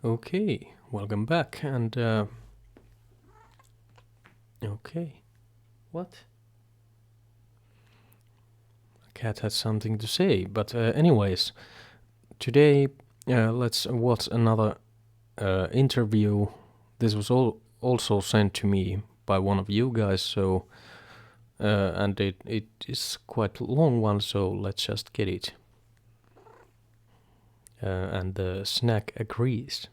Okay, welcome back. And okay, what? Cat had something to say, but anyways, today let's watch another interview. This was also sent to me by one of you guys, so and it is quite a long one, so let's just get it. And the snack agrees.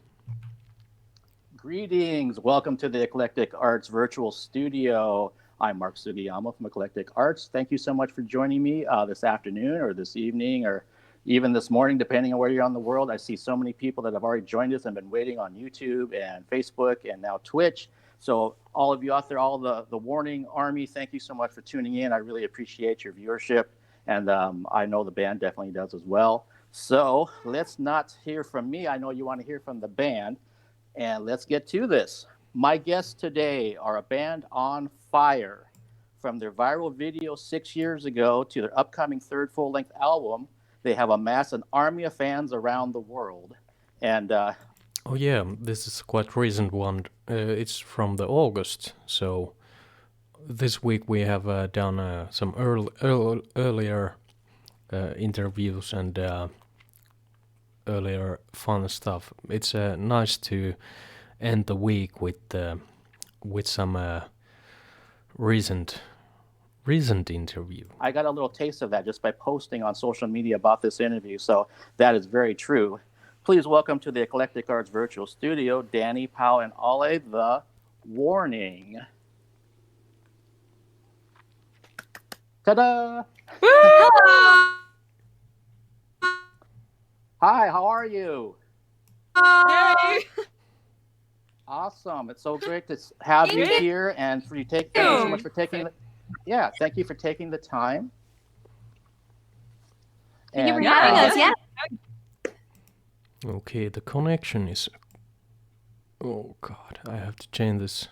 Greetings. Welcome to the Eclectic Arts Virtual Studio. I'm Mark Sugiyama from Eclectic Arts. Thank you so much for joining me this afternoon or this evening or even this morning, depending on where you're on the world. I see so many people that have already joined us and been waiting on YouTube and Facebook and now Twitch. So all of you out there, all the Warning Army, thank you so much for tuning in. I really appreciate your viewership. And I know the band definitely does as well. So let's not hear from me. I know you want to hear from the band. And let's get to this. My guests today are a band on fire. From their viral video 6 years ago to their upcoming third full-length album, they have amassed an army of fans around the world. And Oh yeah, this is a quite recent one. It's from the August, so this week we have done some earlier interviews and earlier fun stuff. It's nice to end the week with some recent interview. I got a little taste of that just by posting on social media about this interview, so that is very true. Please welcome to the Eclectic Arts Virtual Studio, Danny, Powell, and Ole, the Warning. Ta-da! Hi, how are you? Hi. Awesome. It's so great to have you here and for you thank you so much for taking thank you for taking the time. Thank you for having us. Yeah. Okay, the connection is... Oh god, I have to change this...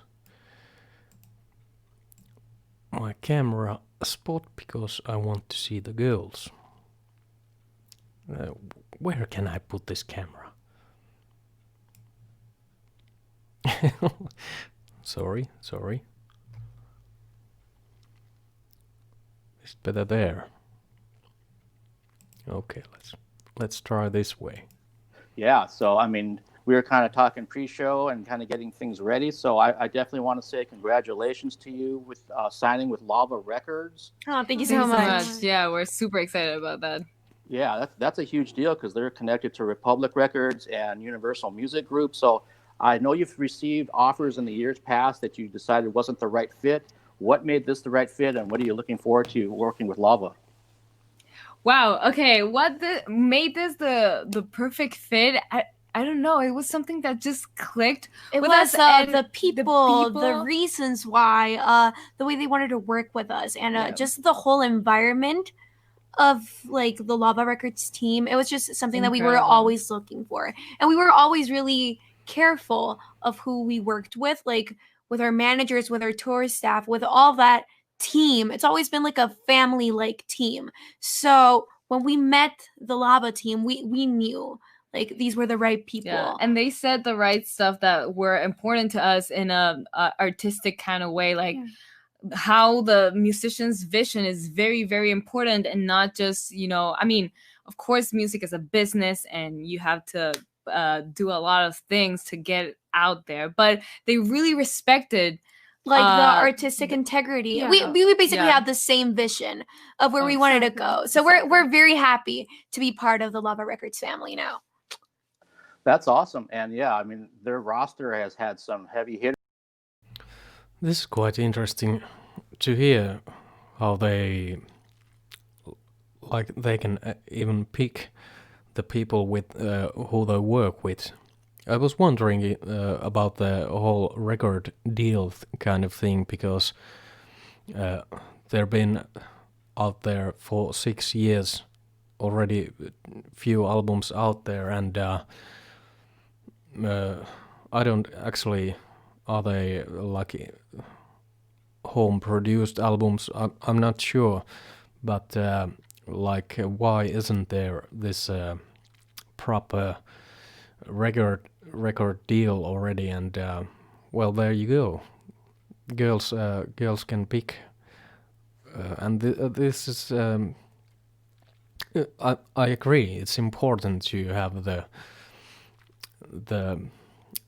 my camera spot because I want to see the girls. Where can I put this camera? Sorry. It's better there. Okay, let's try this way. Yeah, so I mean, we were kind of talking pre-show and kind of getting things ready. So I definitely want to say congratulations to you with signing with Lava Records. Oh, thank you so much. Yeah, we're super excited about that. Yeah, that's a huge deal because they're connected to Republic Records and Universal Music Group. So I know you've received offers in the years past that you decided wasn't the right fit. What made this the right fit, and what are you looking forward to working with Lava? Wow. Okay, what made this the perfect fit? I don't know. It was something that just clicked. It with was us the people, the reasons why, the way they wanted to work with us, and just the whole environment of like the Lava Records team. It was just something that we were always looking for, and we were always really careful of who we worked with, like with our managers, with our tour staff, with all that team. It's always been like a family-like team. So when we met the Lava team, we knew like these were the right people. Yeah, and they said the right stuff that were important to us in a artistic kind of way, like how the musician's vision is very, very important, and not just, I mean, of course, music is a business and you have to do a lot of things to get out there, but they really respected like the artistic integrity. Yeah. We basically have the same vision of where we wanted to go. So we're very happy to be part of the Lava Records family now. That's awesome. And yeah, I mean, their roster has had some heavy hitters. This is quite interesting to hear how they can even pick the people with who they work with. I was wondering about the whole record deal kind of thing, because they've been out there for 6 years already, few albums out there, and I don't actually, are they like home produced albums? I'm not sure, but why isn't there this proper record deal already, and well, there you go. Girls can pick, and this is. I agree. It's important to have the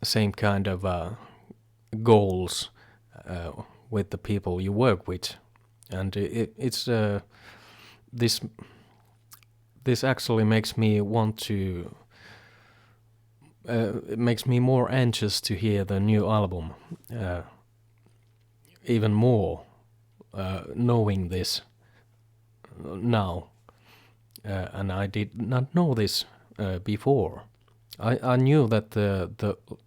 same kind of goals with the people you work with, and it's this actually makes me want to. It makes me more anxious to hear the new album, even more, knowing this now, and I did not know this before. I knew that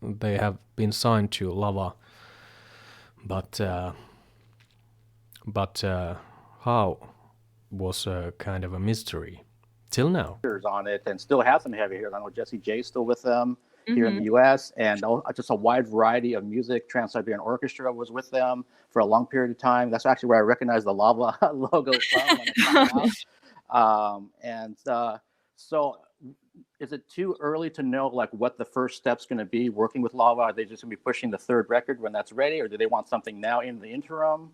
they have been signed to Lava, but how was kind of a mystery till now. On it, and still have some heavy hitters. I know Jesse J's still with them here in the U.S., and just a wide variety of music. Trans-Siberian Orchestra was with them for a long period of time. That's actually where I recognized the Lava logo from when it came out. So is it too early to know like what the first step's going to be working with Lava? Are they just going to be pushing the third record when that's ready, or do they want something now in the interim?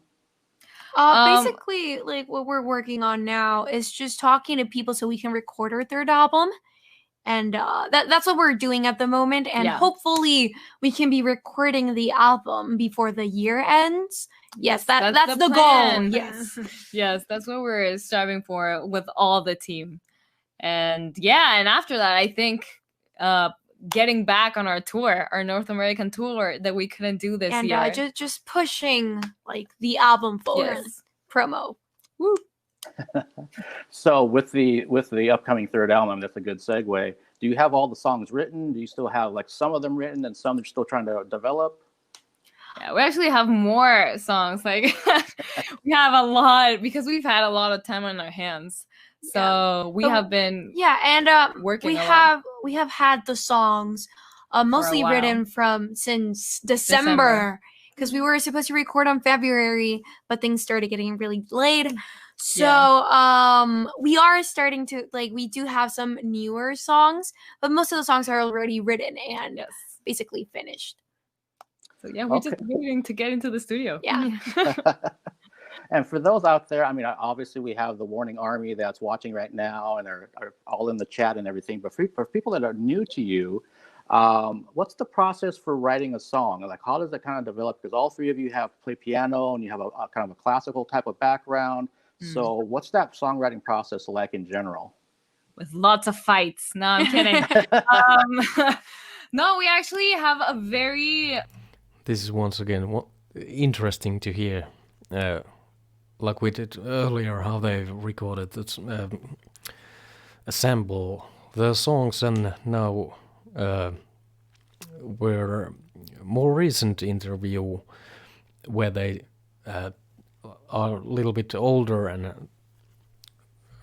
Basically, like what we're working on now is just talking to people so we can record our third album. And that's what we're doing at the moment. And hopefully we can be recording the album before the year ends. Yes, that's the goal. Yes. Yes, that's what we're striving for with all the team. And and after that, I think getting back on our tour, our North American tour that we couldn't do this year. And just pushing like the album forward. Promo. Woo. So with the upcoming third album, that's a good segue. Do you have all the songs written? Do you still have like some of them written and some you're still trying to develop? Yeah, we actually have more songs. Like we have a lot because we've had a lot of time on our hands. So we have been working. We have had the songs mostly written since December. Because we were supposed to record on February, but things started getting really delayed. So we are starting to we do have some newer songs, but most of the songs are already written and basically finished. So we're just waiting to get into the studio. Yeah. And for those out there, I mean, obviously we have the Warning Army that's watching right now and are all in the chat and everything. But for people that are new to you, what's the process for writing a song? Like, how does it kind of develop? Because all three of you have played piano and you have a kind of a classical type of background. So what's that songwriting process like in general? With lots of fights. No, I'm kidding. No, we actually have a very... This is once again interesting to hear. Like we did earlier, how they recorded it, assemble the songs, and now were more recent interview where they are a little bit older and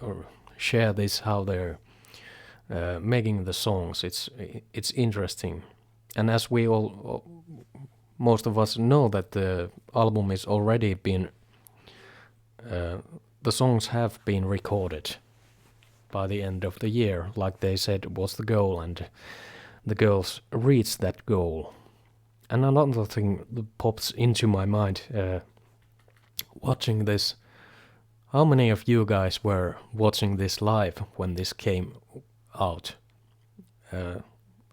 or share this how they're making the songs. It's interesting, and as we all most of us know that the album is already been the songs have been recorded by the end of the year, like they said was the goal, and the girls reached that goal. And another thing that pops into my mind watching this, how many of you guys were watching this live when this came out?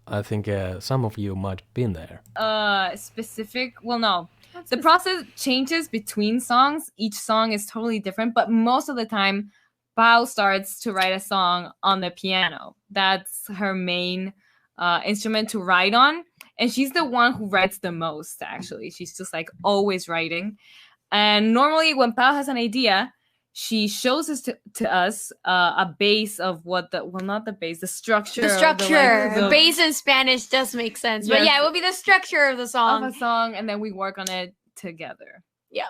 I think some of you might have been there. Well, no. The process changes between songs. Each song is totally different, but most of the time, Pao starts to write a song on the piano. That's her main instrument to write on. And she's the one who writes the most, actually. She's just like always writing. And normally when Pao has an idea, she shows us to us a base of the structure. The structure. The bass in Spanish does make sense. Yes. But it will be the structure of the song. Of a song, and then we work on it together. Yeah.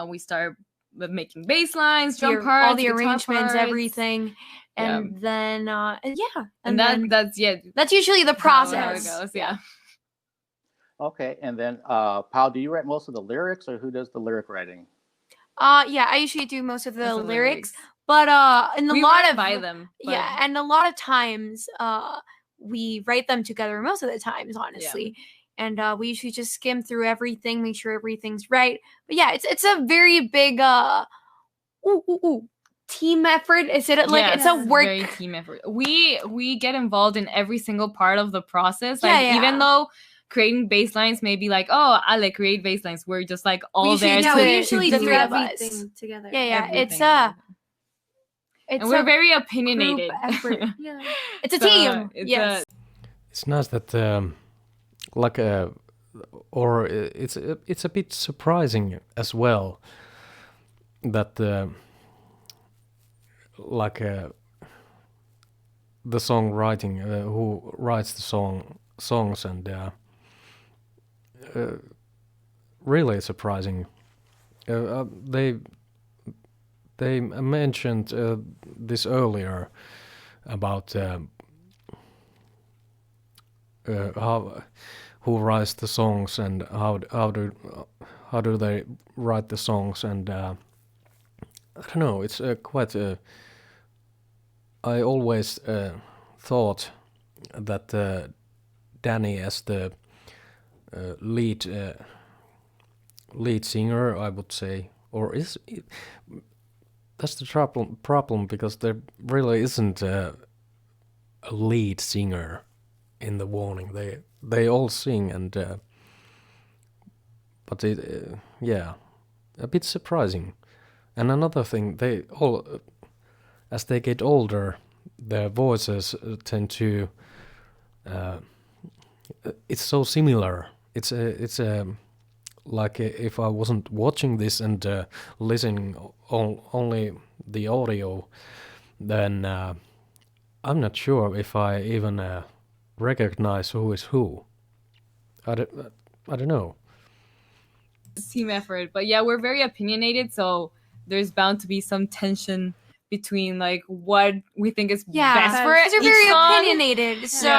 We start with making bass lines, drum parts, all the arrangements, parts. Everything. And then, that's usually the process. How it goes, Okay, and then, Pao, do you write most of the lyrics, or who does the lyric writing? I usually do most of the lyrics, but and a lot of times we write them together most of the times, honestly. And we usually just skim through everything, make sure everything's right. But yeah, it's a very big team effort. Is it like it's a work? Very team effort. We get involved in every single part of the process. Like even though creating bass lines may be like, oh, I like create bass lines. We're just like all there. We usually to do everything together. Yeah. And we're very opinionated. It's a team. It's nice that or it's a bit surprising as well that the songwriting, who writes the songs, and really surprising. They mentioned this earlier about who writes the songs and how do they write the songs, and I don't know. It's quite. I always thought that Danny, as the lead singer, I would say, or is it, that's the problem because there really isn't a lead singer in the Warning. They all sing, and but it a bit surprising. And another thing, they all, as they get older, their voices tend to. It's so similar. It's like if I wasn't watching this and listening only the audio, then I'm not sure if I even recognize who is who. I don't know. Team effort, but yeah, we're very opinionated, so there's bound to be some tension between like what we think is best for it. You're very opinionated, so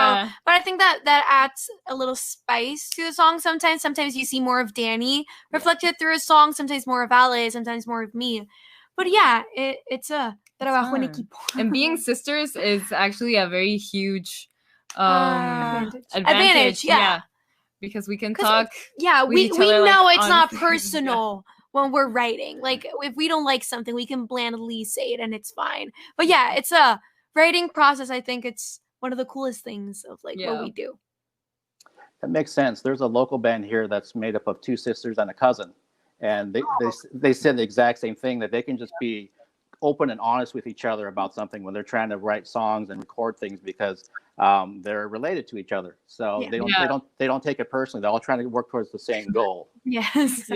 but I think that adds a little spice to the song. Sometimes you see more of Danny reflected through a song, sometimes more of Ale, sometimes more of me. But yeah, it's a trabajo en equipo. And being sisters is actually a very huge advantage. Yeah. Because we can talk. Yeah, we know like, it's not personal when we're writing. Like if we don't like something, we can blandly say it and it's fine. But yeah, it's a writing process. I think it's one of the coolest things of like what we do. That makes sense. There's a local band here that's made up of two sisters and a cousin, and they said the exact same thing, that they can just be open and honest with each other about something when they're trying to write songs and record things, because they're related to each other. So they don't take it personally. They're all trying to work towards the same goal. Yes.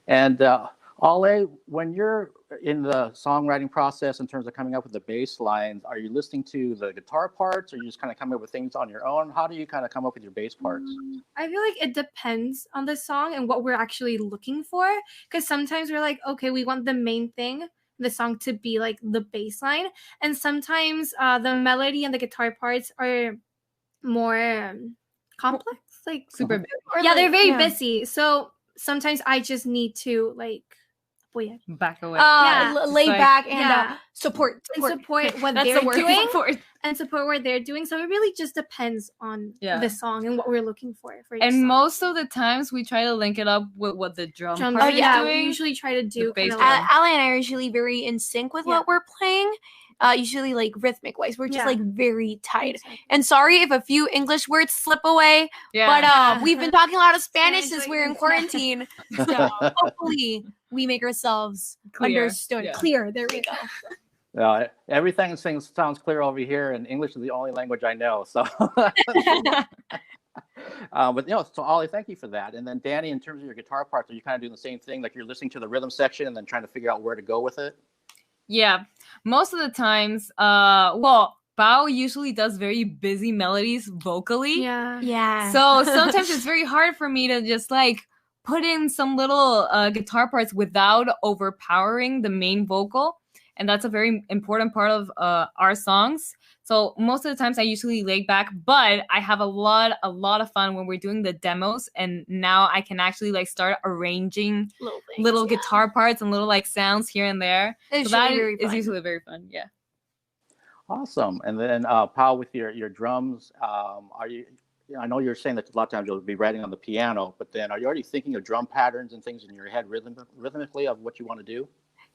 And Ale, when you're in the songwriting process in terms of coming up with the bass lines, are you listening to the guitar parts, or you just kind of come up with things on your own? How do you kind of come up with your bass parts? I feel like it depends on the song and what we're actually looking for, because sometimes we're like, okay, we want the main thing, the song, to be like the bass line, and sometimes the melody and the guitar parts are more complex, like super big. They're very busy, so sometimes I just need to like back away, lay back and support what they're doing, and support what they're doing. So it really just depends on the song and what we're looking for each and song. Most of the times we try to link it up with what the drum part is doing. We usually try to do Ale and I are usually very in sync with what we're playing. Usually like rhythmic wise, we're just like very tight. Exactly. And sorry if a few English words slip away, but we've been talking a lot of Spanish since we're in quarantine. So hopefully we make ourselves understood. Yeah. Clear. There we go. Everything sounds clear over here, and English is the only language I know. So, but so Ale, thank you for that. And then Danny, in terms of your guitar parts, are you kind of doing the same thing? Like you're listening to the rhythm section and then trying to figure out where to go with it? Yeah, most of the times, Bao usually does very busy melodies vocally. Yeah. So sometimes it's very hard for me to just like put in some little guitar parts without overpowering the main vocal. And that's a very important part of our songs. So most of the times I usually lay back, but I have a lot of fun when we're doing the demos. And now I can actually like start arranging little guitar parts and little like sounds here and there. It's so that really is usually very fun. Yeah. Awesome. And then, Paul, with your drums, are you? I know you're saying that a lot of times you'll be writing on the piano, but then are you already thinking of drum patterns and things in your head rhythmically of what you want to do?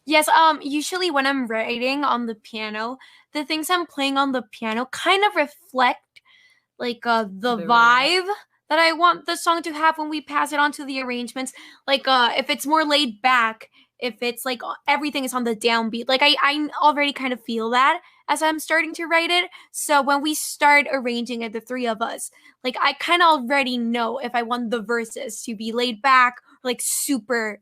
Yes, usually when I'm writing on the piano, the things I'm playing on the piano kind of reflect like the vibe that I want the song to have when we pass it on to the arrangements. Like if it's more laid back, if it's like everything is on the downbeat, like I already kind of feel that as I'm starting to write it. So when we start arranging it, the three of us, like I kind of already know if I want the verses to be laid back, like super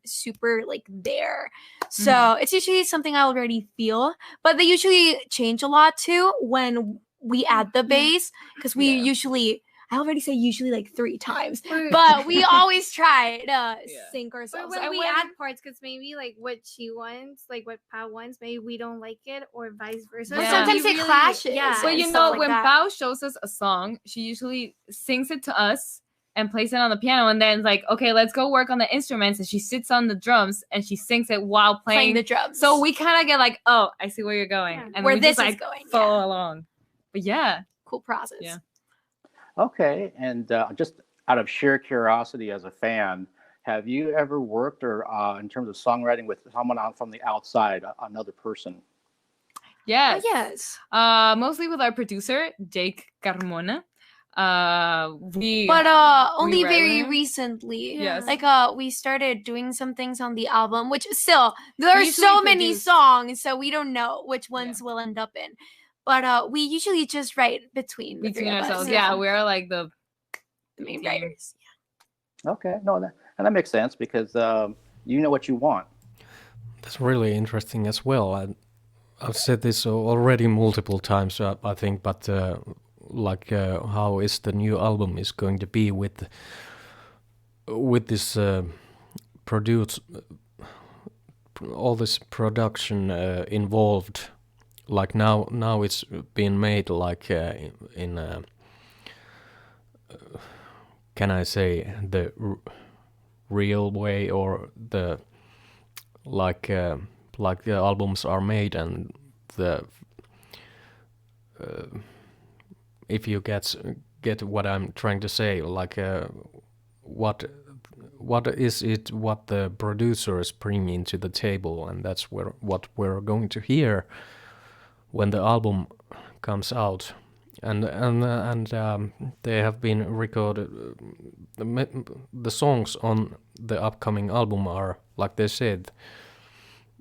like there. So it's usually something I already feel, but they usually change a lot too when we add the bass, because we usually, I already say usually like 3 times, but we always try to sync ourselves. Or when we add parts, because maybe like what she wants, like what Pao wants, maybe we don't like it, or vice versa. Or sometimes it clashes. Yeah, but you know, when Pao shows us a song, she usually sings it to us and plays it on the piano, and then like, okay, let's go work on the instruments, and she sits on the drums and she sings it while playing the drums. So we kind of get like, oh, I see where you're going, and where we this just, is like, going, follow along. But yeah, cool process. Yeah. Okay, and just out of sheer curiosity as a fan, have you ever worked or in terms of songwriting with someone out from the outside, another person? Yes. Yes. Mostly with our producer, Jake Carmona. Only very recently. Yes. Like we started doing some things on the album, which still there are so many songs, so we don't know which ones we'll end up in. But we usually just write between ourselves. Us. Yeah, we're like the main writers. Okay, no, that makes sense because you know what you want. That's really interesting as well. I've said this already multiple times, I think, but how is the new album is going to be with this all this production involved. Like now it's being made like in can I say the real way, or the like the albums are made, and the if you get what I'm trying to say, like what is it what the producers bring into the table, and that's what we're going to hear when the album comes out, and they have been recorded. The songs on the upcoming album are, like they said,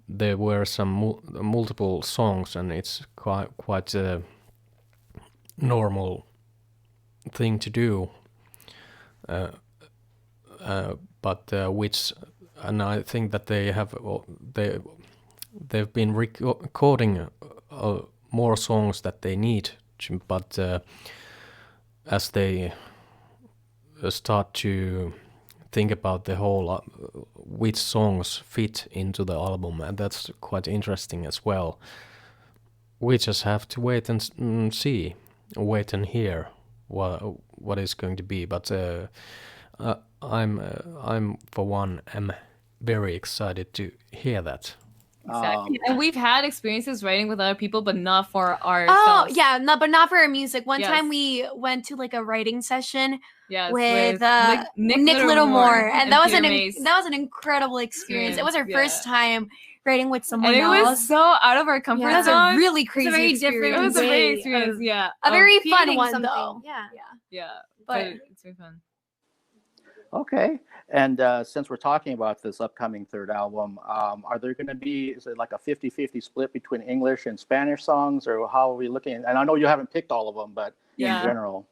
there were some multiple songs, and it's quite a normal thing to do. But which, and I think that they've been recording more songs that they need to, but as they start to think about the whole which songs fit into the album, and that's quite interesting as well. We just have to wait and see, wait and hear what is going to be. But I'm for one am very excited to hear that. Exactly. And we've had experiences writing with other people, but not for our Oh, yeah, but not for our music. One time we went to like a writing session with Nick Littlemore, and that was an incredible experience. It was our first time writing with someone else. It was so out of our comfort zone. It was a really crazy experience. It was a great experience, A very fun one, though. Yeah. But it's been fun. Okay. And since we're talking about this upcoming third album, are there going to be, is it like a 50-50 split between English and Spanish songs, or how are we looking? And I know you haven't picked all of them, but in general.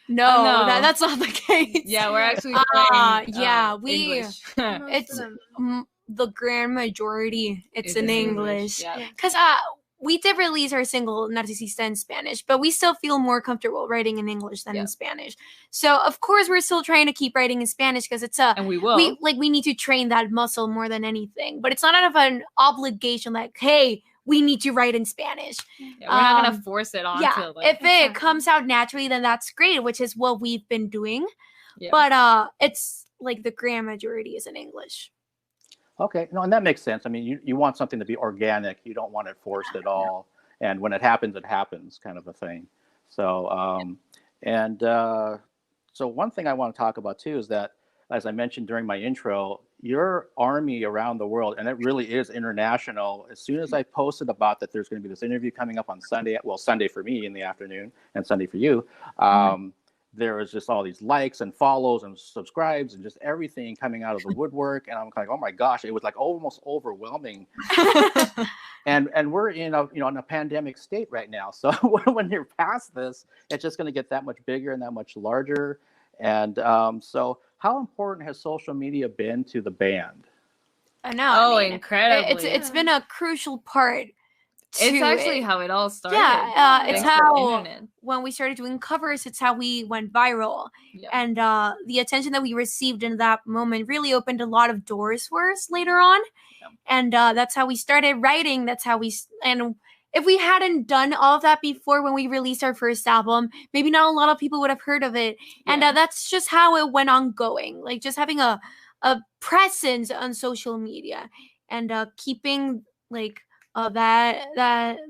No, that's not the case. Yeah, we're actually English. It's the grand majority. It's in English. Because we did release our single Narcisista in Spanish, but we still feel more comfortable writing in English than in Spanish. So of course we're still trying to keep writing in Spanish because it's and we will. We need to train that muscle more than anything. But it's not out of an obligation like, hey, we need to write in Spanish. Yeah, we're not gonna force it on. Yeah, if it comes out naturally, then that's great, which is what we've been doing. Yeah. But it's like the grand majority is in English. Okay, no, and that makes sense. I mean, you want something to be organic. You don't want it forced at all. and when it happens, kind of a thing. So so one thing I want to talk about too is that, as I mentioned during my intro, your army around the world, and it really is international. As soon as I posted about that, there's going to be this interview coming up on Sunday. Well, Sunday for me in the afternoon, and Sunday for you. There was just all these likes and follows and subscribes and just everything coming out of the woodwork. And I'm like, oh my gosh, it was like almost overwhelming. And we're in a pandemic state right now. So when you're past this, it's just going to get that much bigger and that much larger. And so how important has social media been to the band? I know. Oh, I mean, incredibly. It's been a crucial part. It's actually how it all started. Yeah, it's how internet. When we started doing covers, it's how we went viral. Yeah. And the attention that we received in that moment really opened a lot of doors for us later on. Yeah. And that's how we started writing. That's how and if we hadn't done all of that before when we released our first album, maybe not a lot of people would have heard of it. And that's just how it went on going. Like just having a presence on social media and keeping like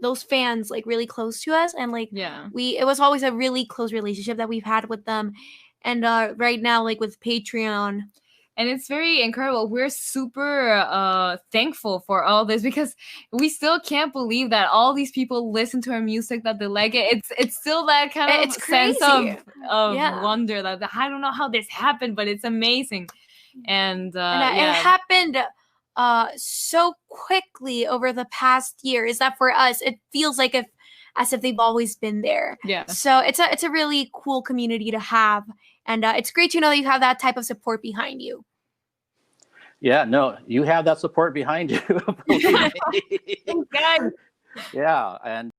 those fans like really close to us, and like it was always a really close relationship that we've had with them. And right now, like with Patreon, and it's very incredible. We're super thankful for all this, because we still can't believe that all these people listen to our music, that they like it. It's still that kind of sense of wonder that I don't know how this happened, but it's amazing. And it happened so quickly over the past year, is that for us it feels like as if they've always been there. So it's a really cool community to have, and it's great to know that you have that type of support behind you. Yeah, no, you have that support behind you. Yeah, and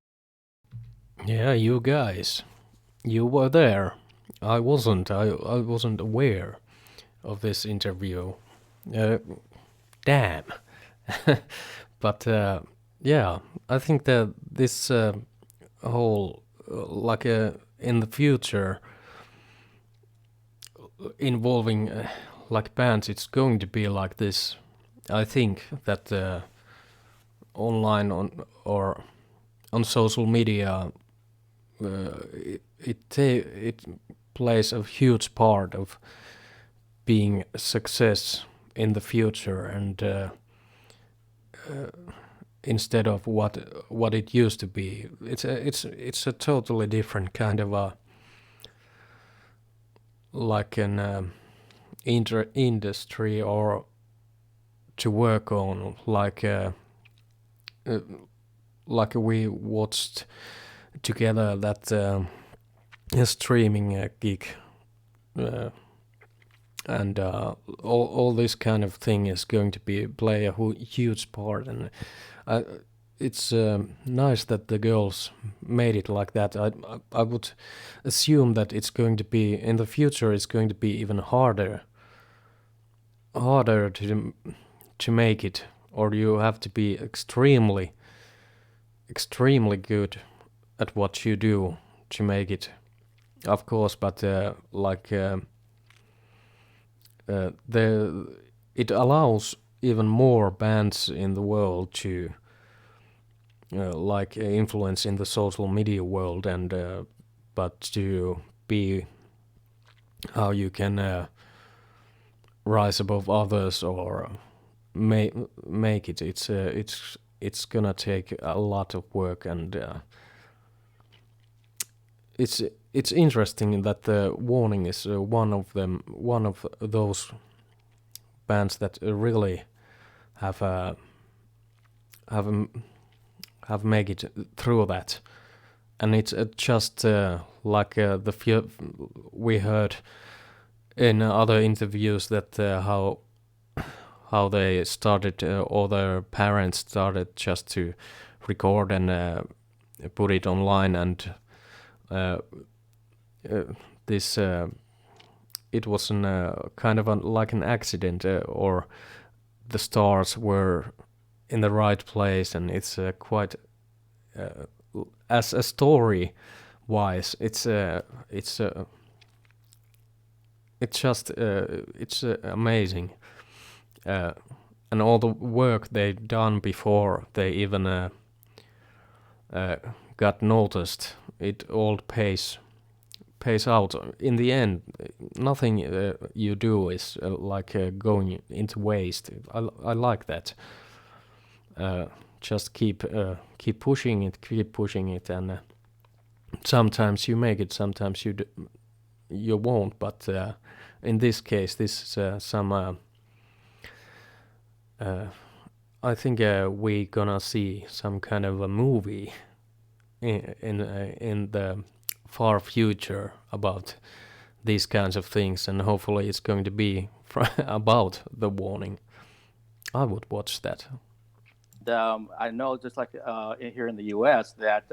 you guys, you were there. I wasn't aware of this interview. Damn. But I think that this whole in the future involving like bands, it's going to be like this. I think that online or on social media it plays a huge part of being a success in the future, and instead of what it used to be, it's a totally different kind of a like an industry or to work on, like we watched together that streaming gig. And all this kind of thing is going to play a huge part, and it's nice that the girls made it like that. I would assume that it's going to be in the future. It's going to be even harder to make it, or you have to be extremely good at what you do to make it, of course. But it allows even more bands in the world to influence in the social media world, and but to be how you can rise above others or make it. It's gonna take a lot of work, and it's interesting that the Warning is one of those bands that really have made it through that, and it's just we heard in other interviews that how they started, or their parents started just to record and put it online, and this it was kind of like an accident, or the stars were in the right place, and it's quite as a story wise, it's amazing, and all the work they've done before they even got noticed, it all pays out. In the end, nothing you do is going into waste. I like that. Just keep pushing it, and sometimes you make it, sometimes you won't. But in this case, this is some. I think we gonna see some kind of a movie in the far future about these kinds of things, and hopefully it's going to be about the warning. I would watch that. I know, just like here in the U.S., that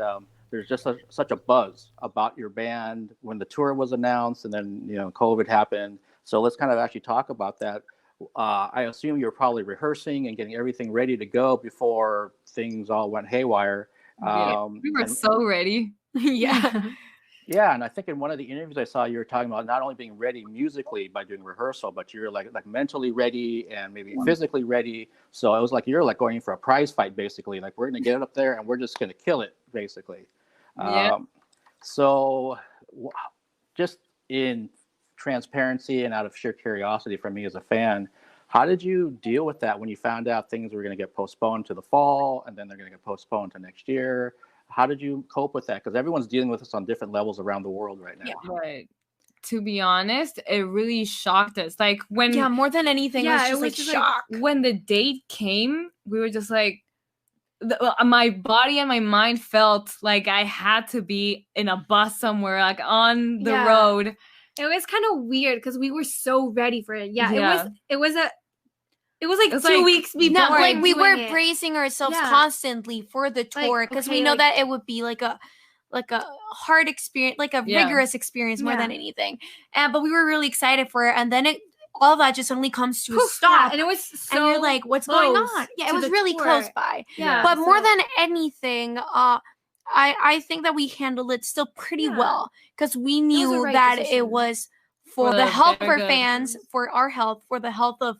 there's just such a buzz about your band when the tour was announced, and then COVID happened. So let's kind of actually talk about that. I assume you're probably rehearsing and getting everything ready to go before things all went haywire. We were so ready. Yeah. Yeah, and I think in one of the interviews I saw, you were talking about not only being ready musically by doing rehearsal, but you're like mentally ready and maybe physically ready. So it was like you're like going for a prize fight, basically. Like, we're going to get up there and we're just going to kill it, basically. Yeah. So just in transparency and out of sheer curiosity for me as a fan, how did you deal with that when you found out things were going to get postponed to the fall and then they're going to get postponed to next year? How did you cope with that? Because everyone's dealing with this on different levels around the world right now. Yeah. Right. To be honest, it really shocked us. Like when more than anything, it was just shock. When the date came, we were just like, my body and my mind felt like I had to be in a bus somewhere, like on the road. It was kind of weird because we were so ready for it. It was like 2 weeks before. No, like we were bracing ourselves constantly for the tour because we know that it would be like a hard experience, like a rigorous experience more than anything. But we were really excited for it, and then all of that just suddenly comes to a stop, and it was so. And you're like, "What's going on?" Yeah, it was really close by. Yeah, but more than anything, I think that we handled it still pretty well because we knew that it was for the health of our fans, for our health, for the health of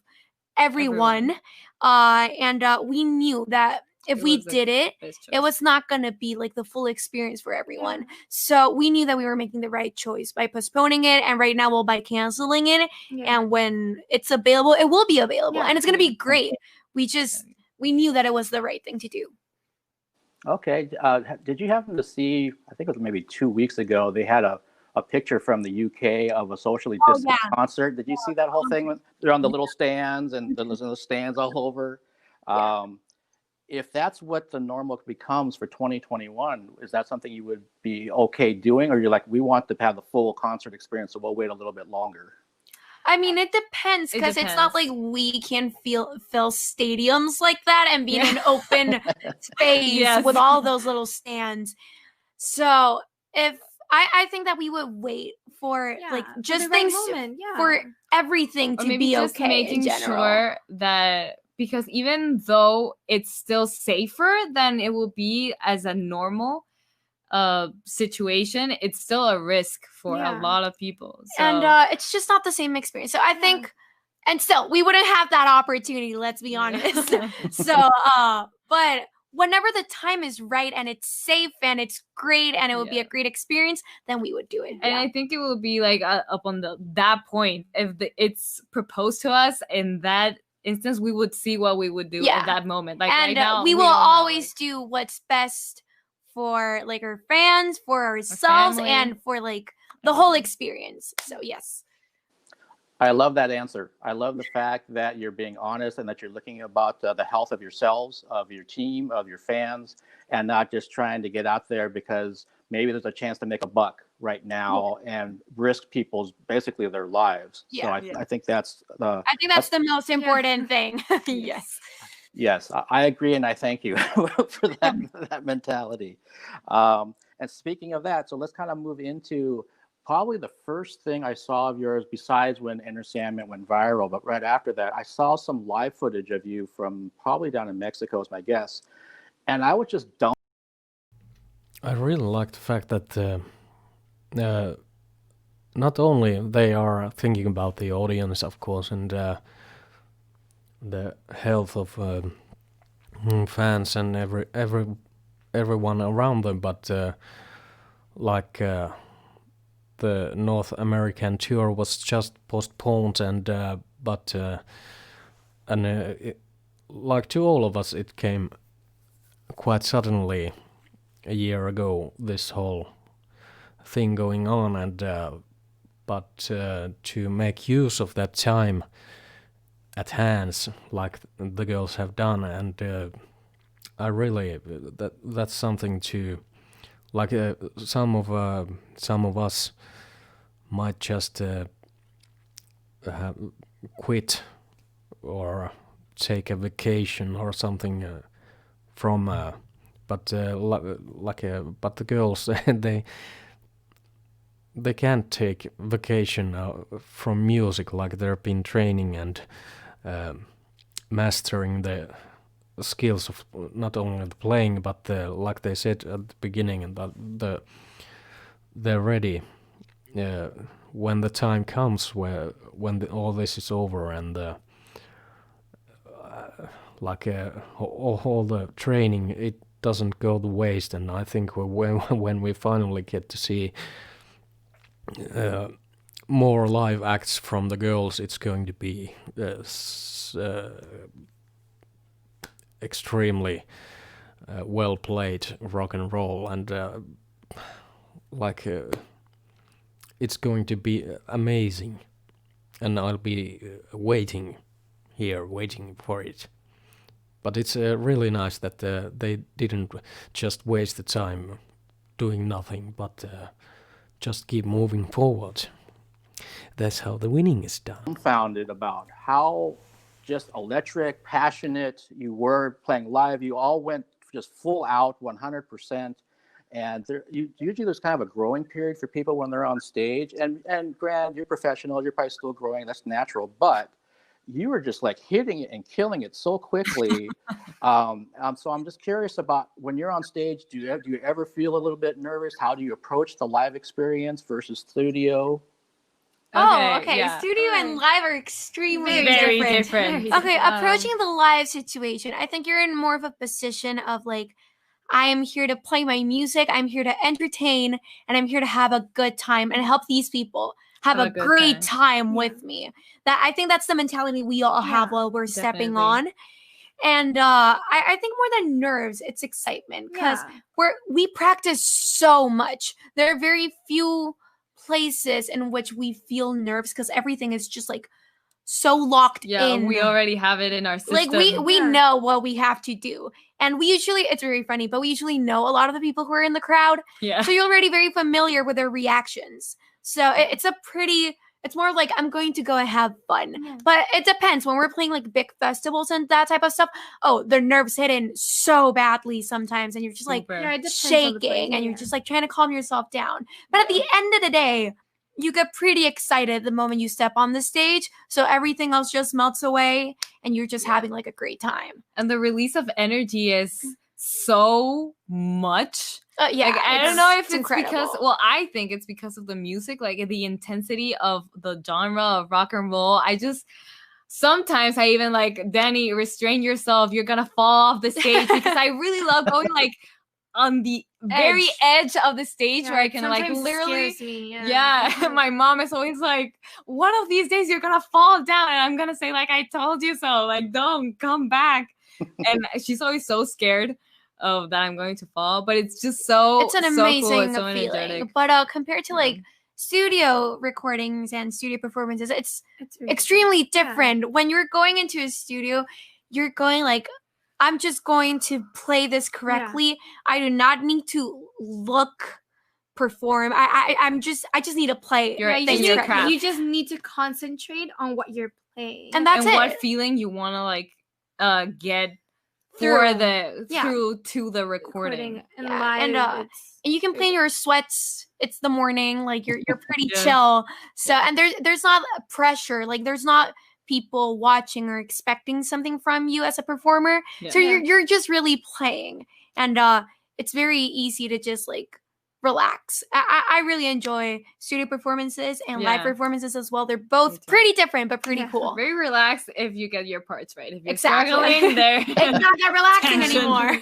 everyone. And we knew that if we did it, it was not going to be like the full experience for everyone. So we knew that we were making the right choice by postponing it. And right now, by canceling it. And when it's available, it will be available. And it's going to be great. We knew that it was the right thing to do. Okay. Did you happen to see, I think it was maybe 2 weeks ago, they had a picture from the UK of a socially distant concert. Did you see that whole thing? They're on the little stands and there's the stands all over. If that's what the normal becomes for 2021, is that something you would be okay doing? Or you're like, we want to have the full concert experience, so we'll wait a little bit longer? I mean, it depends because it's not like we can fill stadiums like that and be in an open space with all those little stands. So if I think that we would wait for just things for everything to be just okay. Making in general. sure that, because even though it's still safer than it will be as a normal situation, it's still a risk for a lot of people. So. And it's just not the same experience. So I think, and still, we wouldn't have that opportunity. Let's be honest. So, but. Whenever the time is right and it's safe and it's great and it would be a great experience, then we would do it. And I think it will be like up on that point. If it's proposed to us in that instance, we would see what we would do at that moment. Like, and right now, we will always do what's best for like our fans, for ourselves, and for like the whole experience. So yes. I love that answer. I love the fact that you're being honest and that you're looking about the health of yourselves, of your team, of your fans, and not just trying to get out there because maybe there's a chance to make a buck right now and risk people's basically their lives. So I think that's that's the most important thing. Yes. Yes, I agree, and I thank you for that mentality. And speaking of that, so let's kind of move into probably the first thing I saw of yours, besides when Enter Sandman went viral, but right after that, I saw some live footage of you from probably down in Mexico, is my guess. And I was just dumbfounded. I really like the fact that not only they are thinking about the audience, of course, and the health of fans and everyone around them, but like the North American tour was just postponed, and like to all of us, it came quite suddenly a year ago, this whole thing going on, and but to make use of that time at hand, like the girls have done, and I really that's something to, like some of us might just quit or take a vacation or something from but the girls they can't take vacation from music, like they've been training and mastering the skills of not only the playing but like they said at the beginning, and that they're ready when the time comes when all this is over, and all the training, it doesn't go to waste. And I think when we finally get to see more live acts from the girls, it's going to be extremely well played rock and roll, and it's going to be amazing, and I'll be waiting for it. But it's really nice that they didn't just waste the time doing nothing, but just keep moving forward. That's how the winning is done. Dumbfounded about how just electric, passionate you were playing live. You all went just full out, 100%. And usually there's kind of a growing period for people when they're on stage. And Grant, you're professional, you're probably still growing, that's natural. But you were just like hitting it and killing it so quickly. So I'm just curious about when you're on stage, do you ever feel a little bit nervous? How do you approach the live experience versus studio? Okay. Yeah. Studio and live are extremely Very different. different. Okay, approaching the live situation, I think you're in more of a position of like, I am here to play my music, I'm here to entertain, and I'm here to have a good time and help these people have a great time with me. That I think that's the mentality we all have while we're stepping on. And I think more than nerves, it's excitement, because we practice so much. There are very few places in which we feel nerves because everything is just like so locked in. We already have it in our system. Like we know what we have to do. And we usually, it's very funny, but we usually know a lot of the people who are in the crowd. Yeah. So you're already very familiar with their reactions. So it's more like I'm going to go and have fun. Yeah. But it depends. When we're playing like big festivals and that type of stuff, the nerves hit in so badly sometimes. And you're just like shaking and you're just like trying to calm yourself down. But at the end of the day, you get pretty excited the moment you step on the stage. So everything else just melts away and you're just having like a great time. And the release of energy is so much. I don't know if it's because, I think it's because of the music, like the intensity of the genre of rock and roll. Sometimes I even like, Danny, restrain yourself. You're going to fall off the stage because I really love going like on the very edge of the stage where I can like literally my mom is always like, one of these days you're gonna fall down, and I'm gonna say like, I told you so, like don't come back. And she's always so scared of that I'm going to fall, but it's just it's an amazing cool. It's so feeling. energetic. But compared to like studio recordings and studio performances, it's extremely different. When you're going into a studio, you're going like, I'm just going to play this correctly. I do not need to perform. I just need to play. You just need to concentrate on what you're playing. And that's what feeling you want to like get through to the recording. And live, and you can play in your sweats. It's the morning, like you're pretty chill. So and there's not pressure. Like there's not people watching or expecting something from you as a performer. So you're just really playing, and it's very easy to just like relax. I really enjoy studio performances and live performances as well. They're both pretty different but pretty cool. Very relaxed if you get your parts right. If you're exactly struggling there, it's not that relaxing anymore.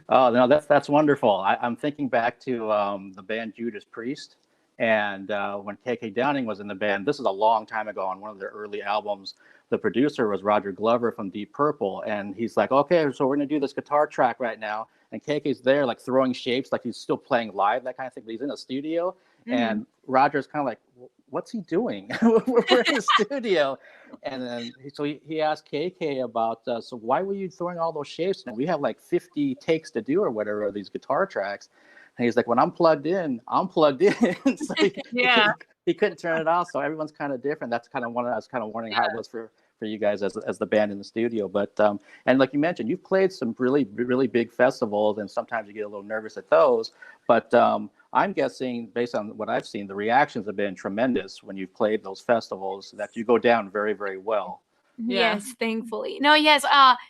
Oh no, that's wonderful. I'm thinking back to the band Judas Priest, and when KK Downing was in the band. This is a long time ago on one of their early albums. The producer was Roger Glover from Deep Purple, and he's like, "Okay, so we're gonna do this guitar track right now." And KK's there, like throwing shapes, like he's still playing live, that kind of thing. But he's in a studio, and Roger's kind of like, "What's he doing? We're in the studio." And then he asked KK about, so why were you throwing all those shapes? And we have like 50 takes to do or whatever of these guitar tracks. And he's like, when I'm plugged in, I'm plugged in. So he couldn't turn it off. So everyone's kind of different. That's kind of one I was kind of wondering how it was for you guys as the band in the studio. But and like you mentioned, you've played some really big festivals, and sometimes you get a little nervous at those. But I'm guessing, based on what I've seen, the reactions have been tremendous when you've played those festivals, that you go down very, very well. Yes, thankfully. No, yes.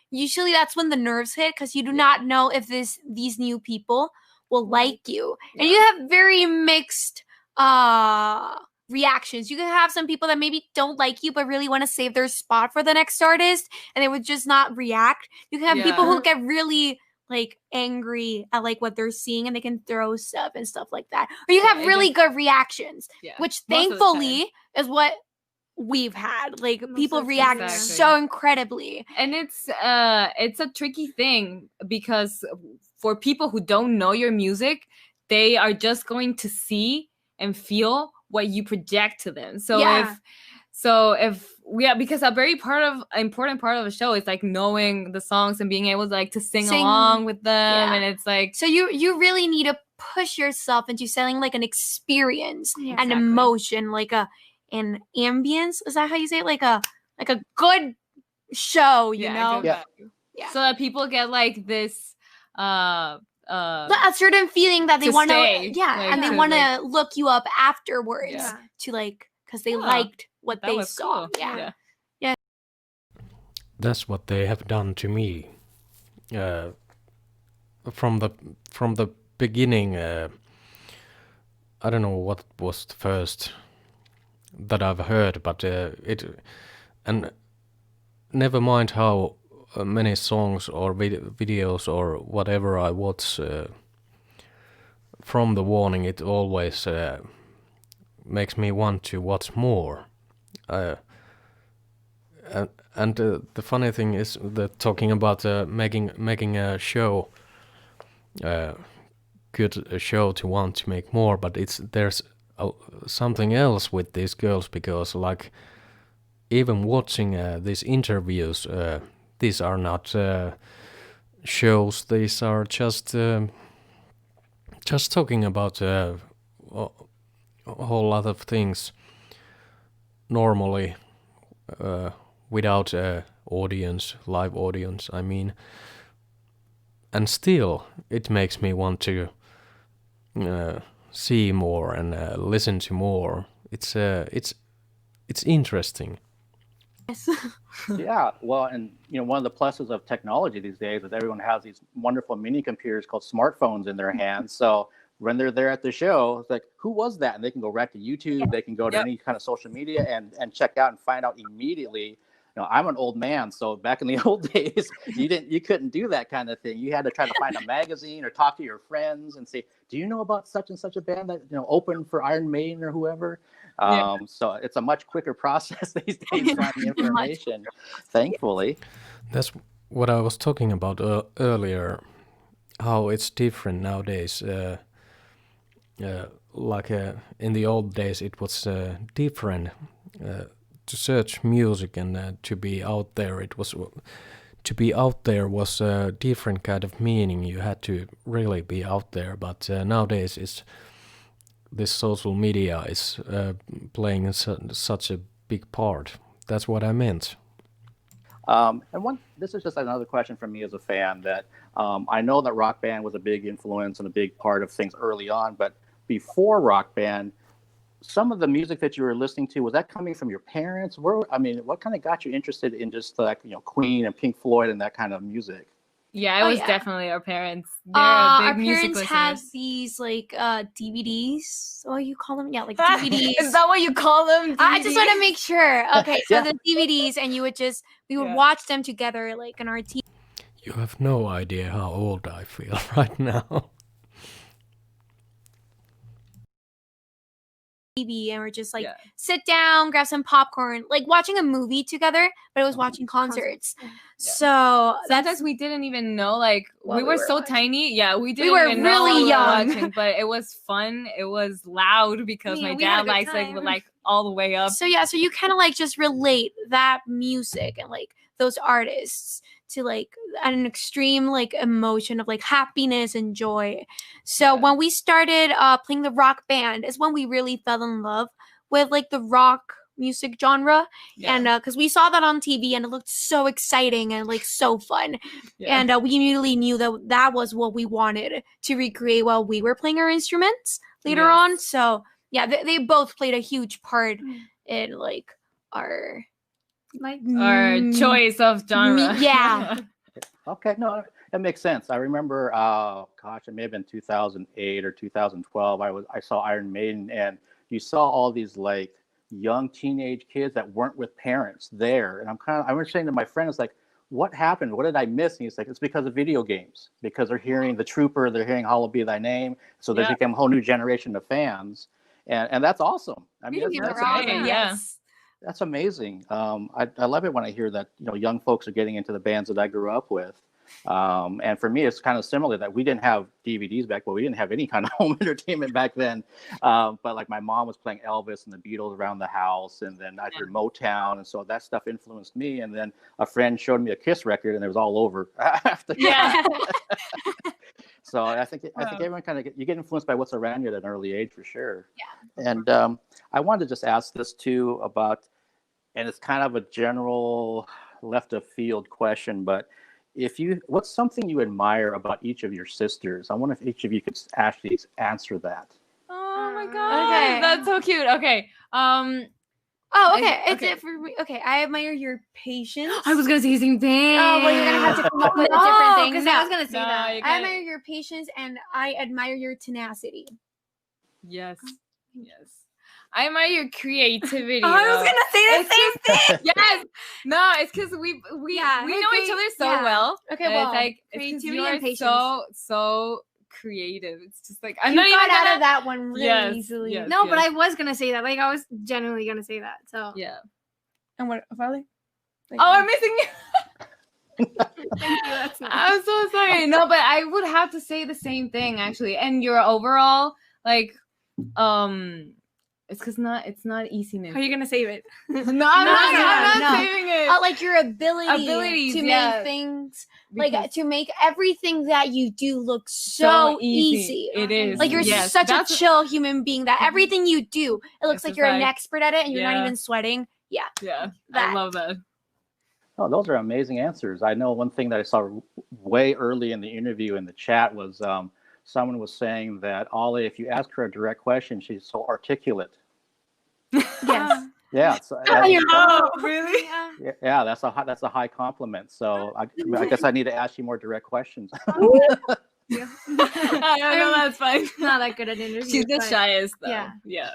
Usually that's when the nerves hit, because you do not know if these new people will like you, and you have very mixed reactions. You can have some people that maybe don't like you but really want to save their spot for the next artist, and they would just not react. You can have people who get really like angry at like what they're seeing, and they can throw stuff and stuff like that. Or you have really good reactions, which thankfully is what we've had. Like people react so incredibly, and it's a tricky thing, because for people who don't know your music, they are just going to see and feel what you project to them. Because a very important part of the show is like knowing the songs and being able to like to sing along with them, and it's like, so you really need to push yourself into selling like an experience and emotion, like an ambience. Is that how you say it? Like a good show, you know? So that people get like this a certain feeling that they want to and they want to look you up afterwards to like, because they liked what they saw. Cool. That's what they have done to me. From the beginning, I don't know what was the first that I've heard, but and never mind how many songs or videos or whatever I watch from the warning, it always makes me want to watch more. And the funny thing is that talking about making a show, good show to want to make more, but there's something else with these girls, because like even watching these interviews, these are not shows. These are just talking about a whole lot of things normally, without live audience, I mean. And still, it makes me want to see more and listen to more. It's interesting. Yes. Yeah, well, and one of the pluses of technology these days is everyone has these wonderful mini computers called smartphones in their hands. So when they're there at the show, it's like, who was that? And they can go right to YouTube. They can go to any kind of social media and check out and find out immediately. I'm an old man, so back in the old days, you couldn't do that kind of thing. You had to try to find a magazine or talk to your friends and say, do you know about such and such a band that opened for Iron Maiden or whoever? So it's a much quicker process these days finding information, thankfully. That's what I was talking about earlier, how it's different nowadays. Like in the old days, it was different. To search music and to be out there, was a different kind of meaning. You had to really be out there. But nowadays, this social media is playing such a big part. That's what I meant. And this is just another question from me as a fan, that I know that Rock Band was a big influence and a big part of things early on, but before Rock Band, some of the music that you were listening to, was that coming from your parents? What kind of got you interested in just like Queen and Pink Floyd and that kind of music? Yeah, it was definitely our parents. Our parents had these like DVDs. Oh, you call them? Yeah, like DVDs. Is that what you call them? DVDs? I just want to make sure. Okay, so the DVDs, and we would watch them together like on our TV. You have no idea how old I feel right now. TV and we're just like sit down, grab some popcorn, like watching a movie together, but it was watching concerts. So sometimes we didn't even know, like we were so watching. tiny. Yeah, we didn't We were even know really what we were young. watching, but it was fun. It was loud because my dad likes like all the way up. So you kind of like just relate that music and like those artists to like an extreme like emotion of like happiness and joy. So when we started playing the rock band is when we really fell in love with like the rock music genre. And because we saw that on TV and it looked so exciting and like so fun. And we immediately knew that was what we wanted to recreate while we were playing our instruments later on. So they both played a huge part in like our choice of genre. Okay, no, that makes sense. I remember, it may have been 2008 or 2012. I saw Iron Maiden, and you saw all these like young teenage kids that weren't with parents there, and I was saying to my friend, it's like, what happened? What did I miss? And he's like, it's because of video games, because they're hearing The Trooper, they're hearing Hallowed Be Thy Name, so they became a whole new generation of fans, and that's awesome. I mean, that's amazing. That's amazing. I love it when I hear that young folks are getting into the bands that I grew up with. And for me, it's kind of similar that we didn't have DVDs back, but we didn't have any kind of home entertainment back then. But like my mom was playing Elvis and the Beatles around the house, and then I heard Motown, and so that stuff influenced me. And then a friend showed me a Kiss record, and it was all over after. So I think everyone kind of you get influenced by what's around you at an early age for sure. And I wanted to just ask this too about, and it's kind of a general left of field question, but what's something you admire about each of your sisters? I wonder if each of you could actually answer that. Oh my god, that's so cute. Okay. Okay, I admire your patience. I was gonna say the same thing. Oh, well, you're gonna have to come up with a different thing. Because I was gonna say that. I admire your patience and I admire your tenacity. Yes. I admire your creativity. I was gonna say the same thing. Yes. No, it's because we know each other so well. Okay, well, it's like creativity and patience. So creative. It's just like I'm not even out of that one really easily. But I was gonna say that. Like I was genuinely gonna say that. So And what, Father? I'm missing you. Thank you. I'm so sorry. No, but I would have to say the same thing actually. And your overall like it's because it's not easiness. Are you gonna save it? No, I'm not saving it. Like your abilities to make things to make everything that you do look so easy. It is. Like you're such a chill human being that everything you do, it looks like you're an expert at it and you're not even sweating. I love that. Oh, those are amazing answers. I know one thing that I saw way early in the interview in the chat was someone was saying that Ollie, if you ask her a direct question, she's so articulate. Yes. Yeah. So, really? Yeah, that's a high compliment. So I guess I need to ask you more direct questions. I know that's fine. Not that good at interviews. She's the shyest, though. Yeah.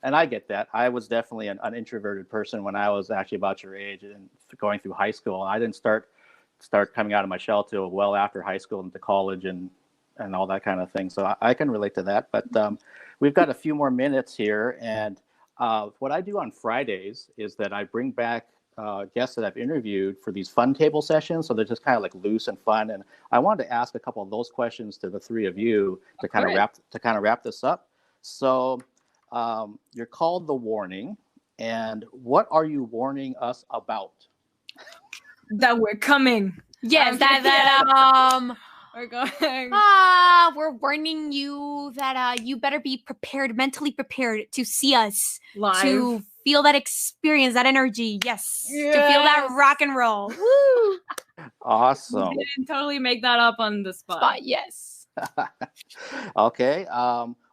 And I get that. I was definitely an introverted person when I was actually about your age and going through high school. I didn't start coming out of my shell till well after high school into college and all that kind of thing. So I can relate to that. But we've got a few more minutes here. And what I do on Fridays is that I bring back guests that I've interviewed for these fun table sessions. So they're just kind of like loose and fun. And I wanted to ask a couple of those questions to the three of you to kind of wrap this up. So you're called The Warning. And what are you warning us about? That we're coming. Yes, we're going. We're warning you that you better be mentally prepared to see us live, to feel that experience, that energy. Yes. To feel that rock and roll. Woo! Awesome. You didn't totally make that up on the spot. Yes. Okay.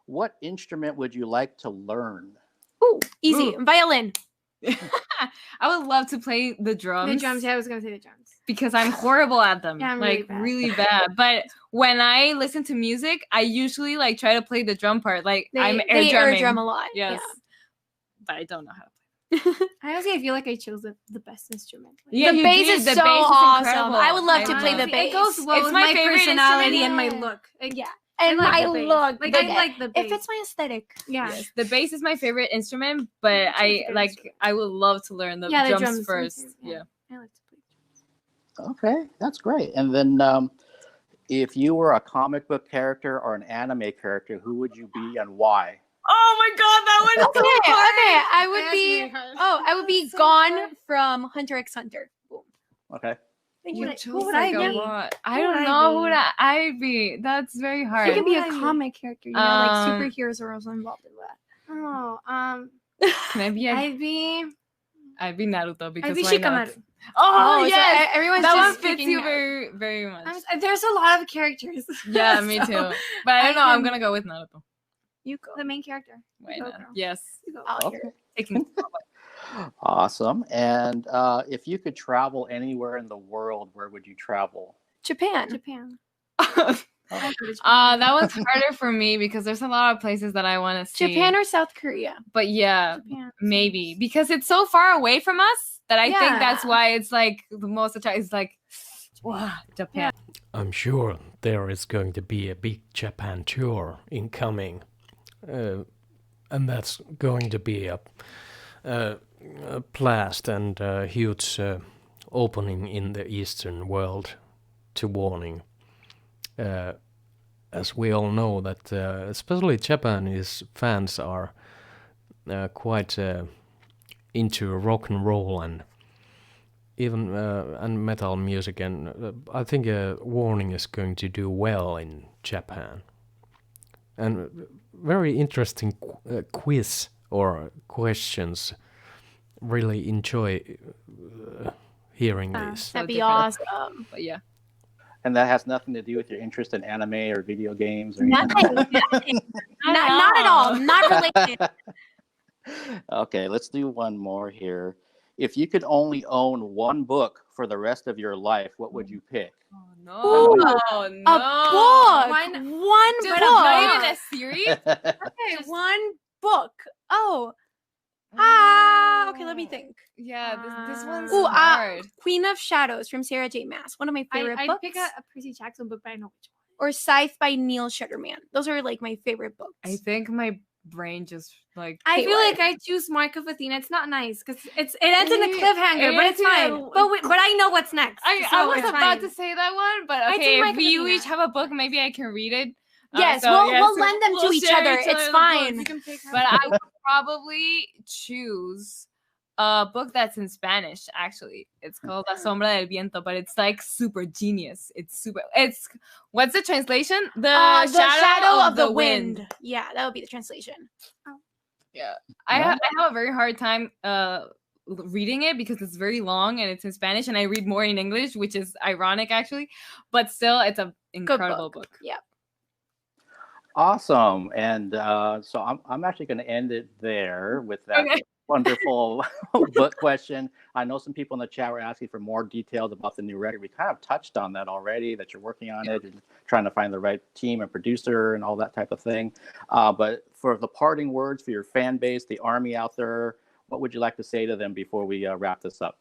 What instrument would you like to learn? Ooh, easy. Violin. I would love to play the drums. The drums, I was gonna say the drums. Because I'm horrible at them. Yeah, I'm really bad. But when I listen to music, I usually try to play the drum part. I'm air drumming. Air drum a lot. Yes. But I don't know how to Honestly, I feel like I chose the best instrument. Yeah, the you bass did. is The so bass is awesome. incredible. I would love to I play love the it. bass. It goes well It's with my my favorite personality and my instrument. look. Yeah. I And like my the bass. look. Like, the- I like the bass. It fits my aesthetic. Yeah. Yes, the bass is my favorite instrument, but It's a good like instrument. I would love to learn the Yeah, the drums drums first. too, Yeah. I like to play. Okay, that's great. And then if you were a comic book character or an anime character, who would you be and why? Oh my god, that one is so Okay, hard. okay. I would That's be. really hard. Oh, I would be That's so Gone hard. from Hunter x Hunter. Boom. Okay. You Who chose would like I a be? lot. I Who don't would I know who be? that I'd be. That's very hard. You could be Who a would I be? comic character. You know, like Um, superheroes are also involved in that. Oh, Can I be a, I'd be Naruto because I'd be why not? Shikamaru. Oh, so yes, everyone's that one just fits picking you out. very very much. There's a lot of characters. Yeah, me So, too. But I don't know. I'm can- gonna go with Naruto. You go. The main character. Why Go, not? girl. Yes, You go. I'll hear Okay. it. taking. Awesome. And if you could travel anywhere in the world, where would you travel? Japan. Japan. That one's harder for me because there's a lot of places that I want to see. Japan or South Korea. But yeah, Japan. maybe because it's so far away from us that I think that's Yeah. why it's like the most attractive. It's like, wow, Japan. I'm sure there is going to be a big Japan tour incoming, and that's going to be a blast and a huge opening in the Eastern world to warning. As we all know that especially Japanese fans are quite into rock and roll and even and metal music, and I think Warning is going to do well in Japan. And very interesting quiz or questions. Really enjoy hearing these. That'd be different. awesome. But yeah, And that has nothing to do with your interest in anime or video games or anything. Nothing. Not at all. Not related. Okay, let's do one more here. If you could only own one book for the rest of your life, what would you pick? oh no, Ooh, no, A book. One- One Dude, book. not even a series. Okay, one book. Oh. Okay, let me think. Yeah, this one's Ooh, hard. Queen of Shadows from Sarah J. Maas. One of my favorite I'd books. pick a Percy Jackson book, but I know which one. Or Scythe by Neil Shutterman. Those are like my favorite books. I think my brain just like. I Okay, feel what? like I choose Mark of Athena. It's not nice because it ends in a cliffhanger, It but ends it's in a- fine. But I know what's next. I so was it's about fine. to say that one, but I okay, think if Mike we Athena. each have a book, maybe I can read it. Yes, So, we'll so lend them to we'll each share other. each It's other's fine. You can pick But I would probably choose a book that's in Spanish. Actually, it's called La Sombra del Viento, but it's like super genius. It's what's the translation? The shadow of the wind. Yeah, that would be the translation. Yeah, I have a very hard time reading it because it's very long and it's in Spanish, and I read more in English, which is ironic actually. But still, it's an incredible book. Yeah. Awesome. And so I'm actually going to end it there with that Okay. wonderful book question. I know some people in the chat were asking for more details about the new record. We kind of touched on that already, that you're working on it and trying to find the right team and producer and all that type of thing. But for the parting words for your fan base, the army out there, what would you like to say to them before we wrap this up?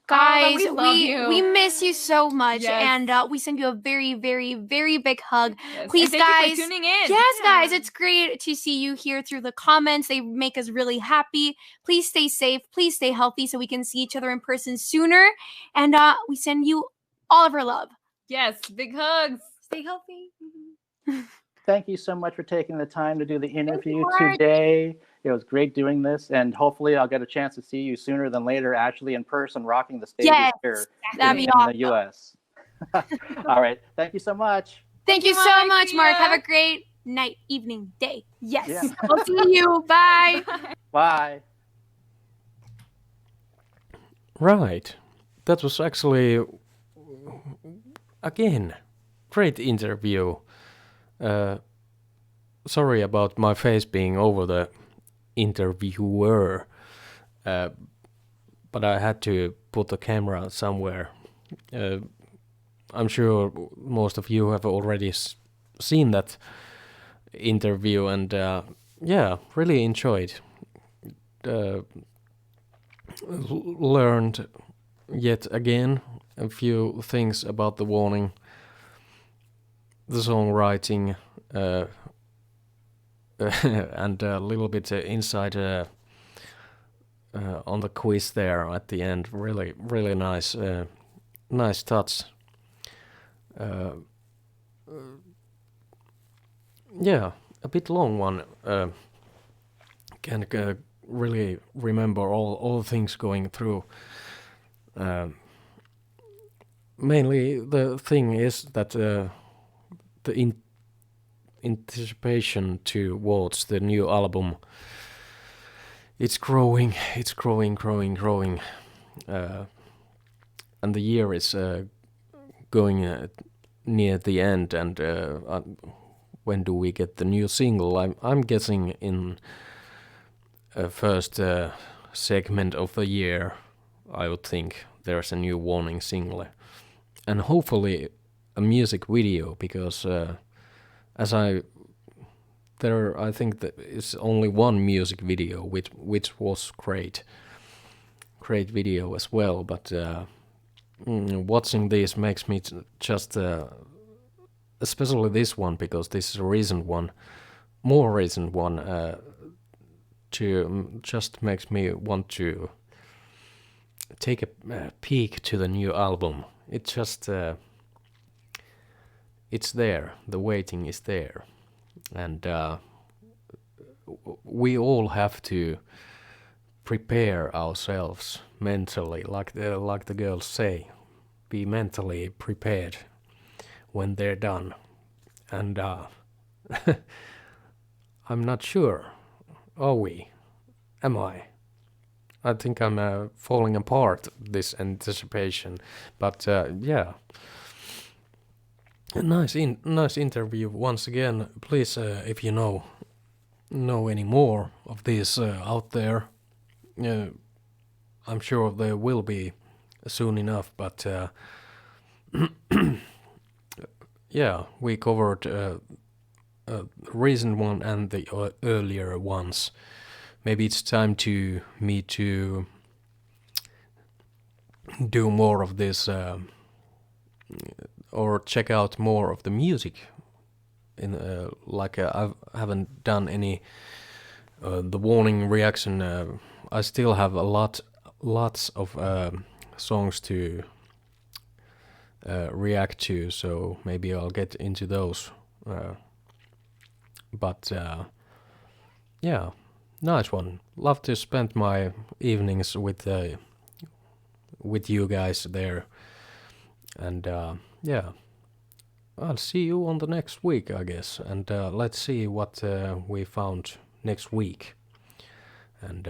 Guys, we love you. we miss you so much, Yes. and we send you a very, very, very big hug. Yes. Please, and thank you guys. for tuning in. Yes, guys, Yeah. it's great to see you here through the comments. They make us really happy. Please stay safe. Please stay healthy so we can see each other in person sooner. And we send you all of our love. Yes, big hugs. Stay healthy. Thank you so much for taking the time to do the interview Mark. today. It was great doing this, and hopefully I'll get a chance to see you sooner than later, actually in person, rocking the stage Yes, here that'd be in awesome. the U.S. All right. Thank you so much. Thank you so Bye, much, Mark. Tia. Have a great night, evening, day. Yes. Yeah. I'll see you. Bye. Bye. Right. That was actually, again, great interview. Sorry about my face being over the interviewer, but I had to put the camera somewhere. I'm sure most of you have already seen that interview, and yeah, really enjoyed. learned yet again a few things about the warning, the songwriting, and a little bit inside on the quiz there at the end. Really, really nice, nice touch. Yeah, a bit long one. Can really remember all the things going through. Mainly the thing is that the anticipation towards the new album, it's growing, and the year is going near the end, and when do we get the new single? I'm guessing in first segment of the year, I would think there's a new warning single, and hopefully a music video, because I think that it's only one music video, which was great video as well. But watching this makes me just, especially this one, because this is a more recent one, to just makes me want to take a peek to the new album. It's just it's there. The waiting is there, and we all have to prepare ourselves mentally, like the girls say, be mentally prepared when they're done. And I'm not sure. Are we? Am I? I think I'm falling apart, this anticipation. But yeah. A nice interview once again. Please, if you know any more of these out there, I'm sure there will be soon enough. But yeah, we covered the recent one and the earlier ones. Maybe it's time to me to do more of this, or check out more of the music. In I haven't done any the warning reaction. I still have lots of songs to react to, so maybe I'll get into those. But yeah, nice one. Love to spend my evenings with you guys there, and yeah, I'll see you on the next week, I guess, and let's see what we found next week. And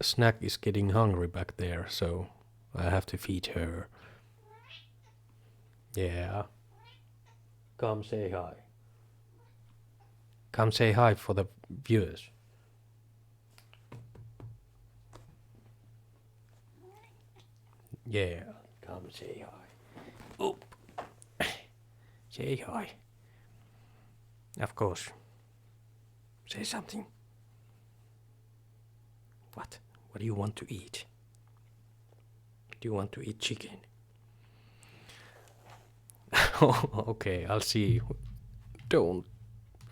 Snack is getting hungry back there, so I have to feed her. Yeah. Come say hi. Come say hi for the viewers. Yeah, come say hi. Oop. Say hi. Of course. Say something. What? What do you want to eat? Do you want to eat chicken? Okay, I'll see you. Don't.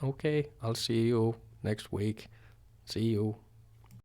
Okay, I'll see you next week. See you.